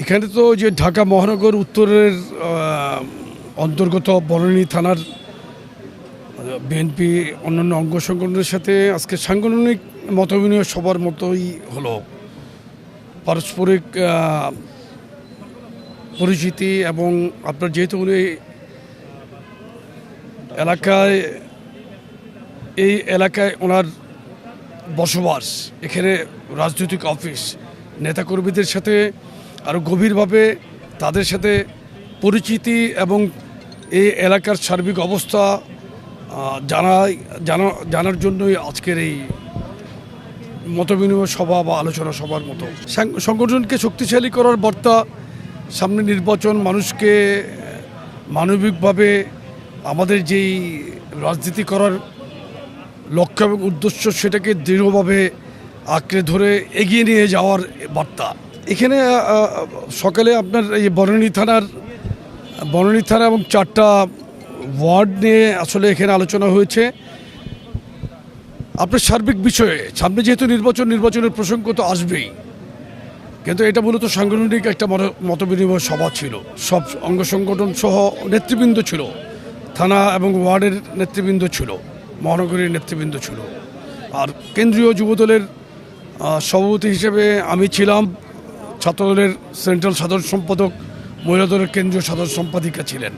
এখানে তো যে ঢাকা মহানগর উত্তরের অন্তর্গত বনানী থানার বিএনপি অন্যান্য অঙ্গ সংগঠনের সাথে আজকে সাংগঠনিক মতবিনিময় সবার মতোই হলো। পারস্পরিক পরিচিতি এবং আপনার যেহেতু উনি এই এলাকায় ওনার বসবাস, এখানে রাজনৈতিক অফিস, নেতাকর্মীদের সাথে আরও গভীরভাবে তাদের সাথে পরিচিতি এবং এই এলাকার সার্বিক অবস্থা জানার জন্যই আজকের এই মতবিনিময় সভা বা আলোচনা সভার মতো। সংগঠনকে শক্তিশালী করার বার্তা, সামনে নির্বাচন, মানুষকে মানবিকভাবে আমাদের যেই রাজনীতি করার লক্ষ্য এবং উদ্দেশ্য সেটাকে দৃঢ়ভাবে আঁকড়ে ধরে এগিয়ে নিয়ে যাওয়ার বার্তা। এখানে সকালে আপনার এই বনানী থানা এবং 4টা ওয়ার্ড নিয়ে আসলে এখানে আলোচনা হয়েছে। আপনার সার্বিক বিষয়ে সামনে যেহেতু নির্বাচনের প্রসঙ্গ তো আসবেই, কিন্তু এটা মূলত সাংগঠনিক একটা মতবিনিময় সভা ছিল। সব অঙ্গ সংগঠন সহ নেতৃবৃন্দ ছিল, থানা এবং ওয়ার্ডের নেতৃবৃন্দ ছিল, মহানগরীর নেতৃবৃন্দ ছিল। আর কেন্দ্রীয় যুবদলের সভাপতি হিসেবে আমি ছিলাম, ছাত্রদলের সেন্ট্রাল সাধারণ সম্পাদক, মহিলা দলের কেন্দ্রীয় সাধারণ সম্পাদিকা ছিলেন।